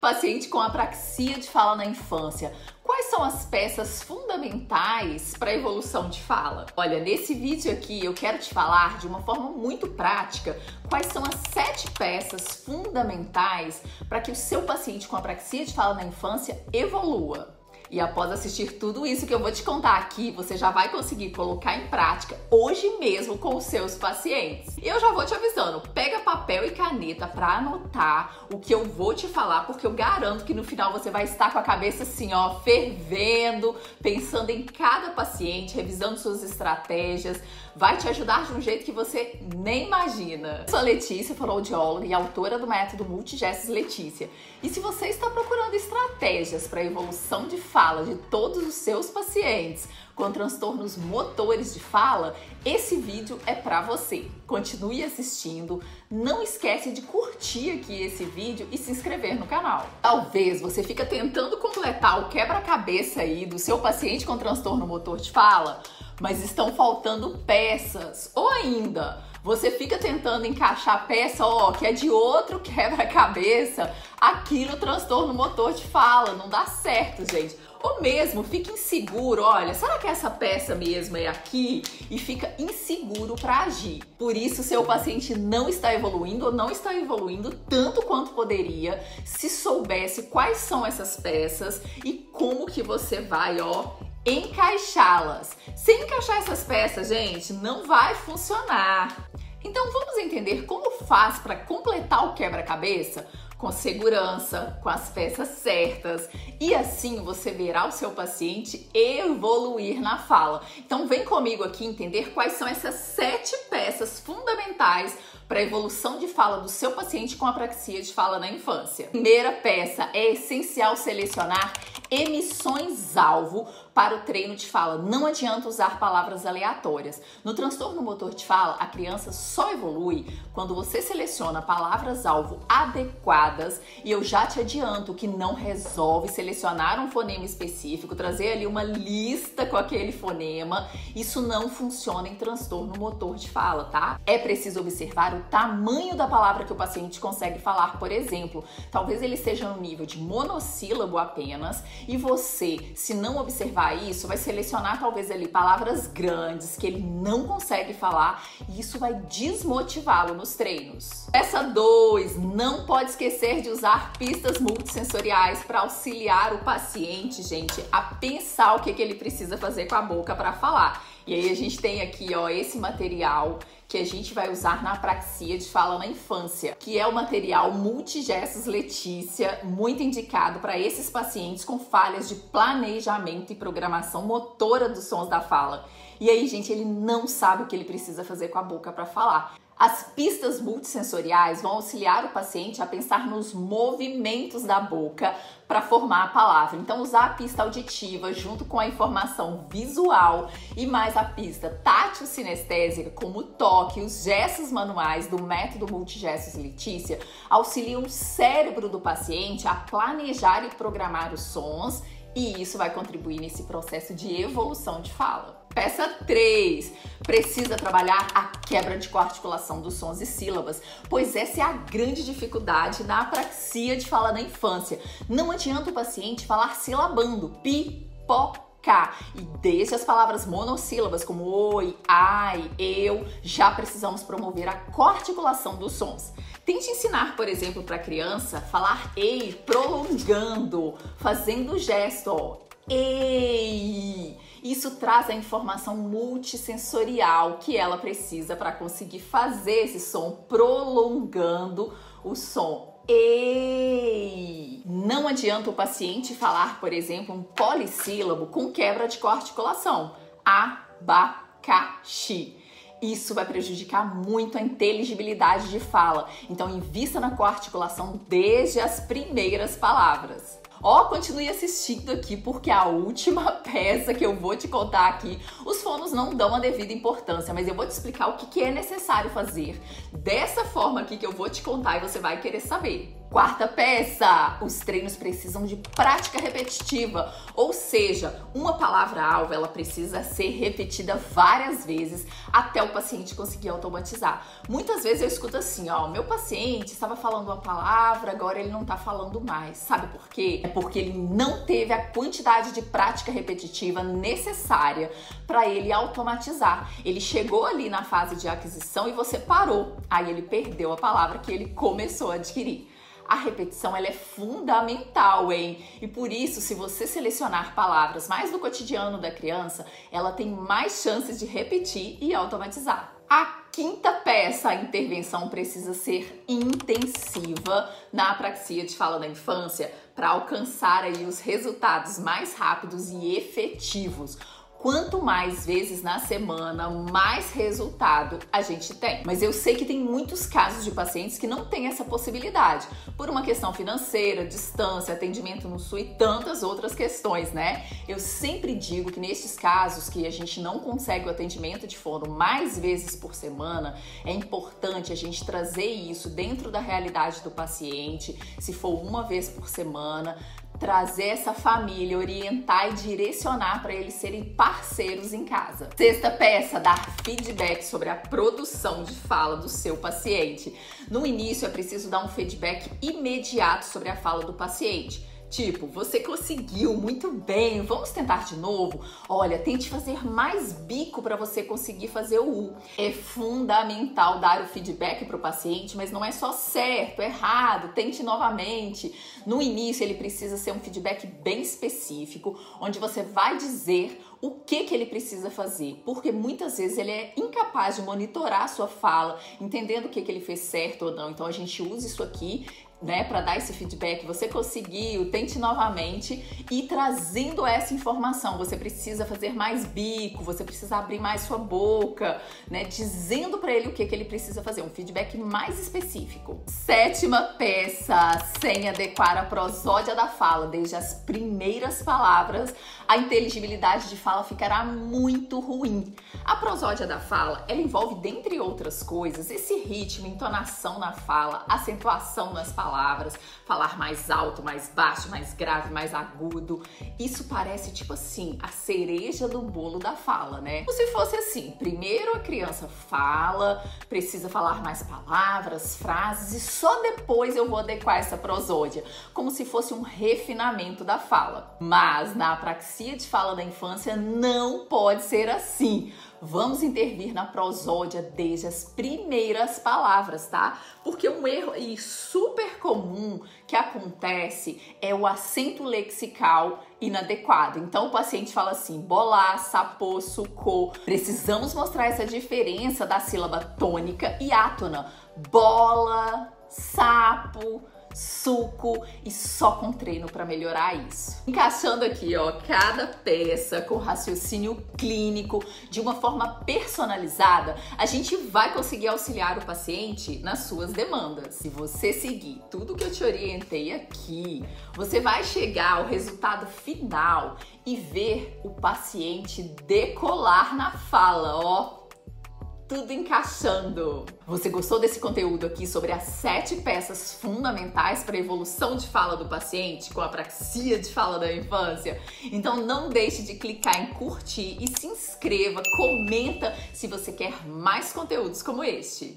Paciente com apraxia de fala na infância. Quais são as peças fundamentais para a evolução de fala? Olha, nesse vídeo aqui eu quero te falar de uma forma muito prática quais são as 7 peças fundamentais para que o seu paciente com apraxia de fala na infância evolua. E após assistir tudo isso que eu vou te contar aqui, você já vai conseguir colocar em prática hoje mesmo com os seus pacientes. E eu já vou te avisando, pega papel e caneta para anotar o que eu vou te falar, porque eu garanto que no final você vai estar com a cabeça assim, ó, fervendo, pensando em cada paciente, revisando suas estratégias, vai te ajudar de um jeito que você nem imagina. Eu sou a Letícia, fonoaudióloga e autora do método Multigestos Letícia. E se você está procurando estratégias para a evolução de fala de todos os seus pacientes com transtornos motores de fala, esse vídeo é para você. Continue assistindo, não esquece de curtir aqui esse vídeo e se inscrever no canal. Talvez você fique tentando completar o quebra-cabeça aí do seu paciente com transtorno motor de fala, mas estão faltando peças, ou ainda você fica tentando encaixar peça, ó, que é de outro quebra-cabeça aqui no transtorno motor de fala, não dá certo, gente. Ou mesmo fica inseguro, olha, será que essa peça mesmo é aqui? E fica inseguro para agir. Por isso, seu paciente não está evoluindo ou não está evoluindo tanto quanto poderia se soubesse quais são essas peças e como que você vai, ó, encaixá-las. Sem encaixar essas peças, gente, não vai funcionar. Então vamos entender como faz para completar o quebra-cabeça com segurança, com as peças certas, e assim você verá o seu paciente evoluir na fala. Então vem comigo aqui entender quais são essas 7 peças fundamentais para a evolução de fala do seu paciente com apraxia de fala na infância. Primeira peça, é essencial selecionar emissões-alvo para o treino de fala. Não adianta usar palavras aleatórias. No transtorno motor de fala, a criança só evolui quando você seleciona palavras-alvo adequadas, e eu já te adianto que não resolve selecionar um fonema específico, trazer ali uma lista com aquele fonema. Isso não funciona em transtorno motor de fala, tá? É preciso observar o tamanho da palavra que o paciente consegue falar, por exemplo. Talvez ele esteja no nível de monossílabo apenas, e você, se não observar isso, vai selecionar talvez ali palavras grandes que ele não consegue falar, e isso vai desmotivá-lo nos treinos. Peça 2, não pode esquecer de usar pistas multissensoriais para auxiliar o paciente, gente, a pensar o que ele precisa fazer com a boca para falar. E aí a gente tem aqui, ó, esse material que a gente vai usar na apraxia de fala na infância, que é o material Multigestos Letícia, muito indicado para esses pacientes com falhas de planejamento e programação motora dos sons da fala. E aí, gente, ele não sabe o que ele precisa fazer com a boca para falar. As pistas multissensoriais vão auxiliar o paciente a pensar nos movimentos da boca para formar a palavra. Então, usar a pista auditiva junto com a informação visual e mais a pista tátil-sinestésica, como o toque e os gestos manuais do método Multigestos Letícia, auxiliam o cérebro do paciente a planejar e programar os sons, e isso vai contribuir nesse processo de evolução de fala. Peça 3, precisa trabalhar a quebra de coarticulação dos sons e sílabas, pois essa é a grande dificuldade na apraxia de fala na infância. Não adianta o paciente falar silabando, pipoca, e desde as palavras monossílabas como oi, ai, eu, já precisamos promover a coarticulação dos sons. Tente ensinar, por exemplo, para a criança falar ei, prolongando, fazendo o gesto, ó, ei. Isso traz a informação multissensorial que ela precisa para conseguir fazer esse som, prolongando o som. Ei! Não adianta o paciente falar, por exemplo, um polissílabo com quebra de coarticulação. Abacaxi. Isso vai prejudicar muito a inteligibilidade de fala. Então, invista na coarticulação desde as primeiras palavras. Ó, continue assistindo aqui, porque a última peça que eu vou te contar aqui, os fonos não dão a devida importância, mas eu vou te explicar o que é necessário fazer dessa forma aqui que eu vou te contar e você vai querer saber. Quarta peça, os treinos precisam de prática repetitiva, ou seja, uma palavra-alvo ela precisa ser repetida várias vezes até o paciente conseguir automatizar. Muitas vezes eu escuto assim, ó, meu paciente estava falando uma palavra, agora ele não tá falando mais. Sabe por quê? É porque ele não teve a quantidade de prática repetitiva necessária para ele automatizar. Ele chegou ali na fase de aquisição e você parou, aí ele perdeu a palavra que ele começou a adquirir. A repetição ela é fundamental, hein? E por isso, se você selecionar palavras mais do cotidiano da criança, ela tem mais chances de repetir e automatizar. A quinta peça, a intervenção precisa ser intensiva na apraxia de fala da infância para alcançar aí os resultados mais rápidos e efetivos. Quanto mais vezes na semana, mais resultado a gente tem. Mas eu sei que tem muitos casos de pacientes que não têm essa possibilidade, por uma questão financeira, distância, atendimento no SUS e tantas outras questões, né? Eu sempre digo que nesses casos que a gente não consegue o atendimento de fono mais vezes por semana, é importante a gente trazer isso dentro da realidade do paciente, se for uma vez por semana, trazer essa família, orientar e direcionar para eles serem parceiros em casa. Sexta peça, dar feedback sobre a produção de fala do seu paciente. No início é preciso dar um feedback imediato sobre a fala do paciente. Tipo, você conseguiu muito bem, vamos tentar de novo? Olha, tente fazer mais bico para você conseguir fazer o U. É fundamental dar o feedback para o paciente, mas não é só certo, errado, tente novamente. No início, ele precisa ser um feedback bem específico, onde você vai dizer o que ele precisa fazer, porque muitas vezes ele é incapaz de monitorar a sua fala, entendendo o que ele fez certo ou não. Então a gente usa isso aqui, né, para dar esse feedback. Você conseguiu, tente novamente e trazendo essa informação. Você precisa fazer mais bico, você precisa abrir mais sua boca, né, dizendo para ele o que ele precisa fazer, um feedback mais específico. Sétima peça, sem adequar a prosódia da fala desde as primeiras palavras, a inteligibilidade de fala ficará muito ruim. A prosódia da fala, ela envolve, dentre outras coisas, esse ritmo, entonação na fala, acentuação nas palavras, falar mais alto, mais baixo, mais grave, mais agudo. Isso parece tipo assim, a cereja do bolo da fala, né? Como se fosse assim, primeiro a criança fala, precisa falar mais palavras, frases e só depois eu vou adequar essa prosódia, como se fosse um refinamento da fala. Mas na apraxia de fala da infância não pode ser assim. Vamos intervir na prosódia desde as primeiras palavras, tá? Porque um erro super comum que acontece é o acento lexical inadequado. Então o paciente fala assim, bolar, sapô, sucô. Precisamos mostrar essa diferença da sílaba tônica e átona. Bola, sapo, suco, e só com treino para melhorar isso. Encaixando aqui, ó, cada peça com raciocínio clínico, de uma forma personalizada, a gente vai conseguir auxiliar o paciente nas suas demandas. Se você seguir tudo que eu te orientei aqui, você vai chegar ao resultado final e ver o paciente decolar na fala, ó. Tudo encaixando. Você gostou desse conteúdo aqui sobre as 7 peças fundamentais para a evolução de fala do paciente com a apraxia de fala da infância? Então não deixe de clicar em curtir e se inscreva, comenta se você quer mais conteúdos como este.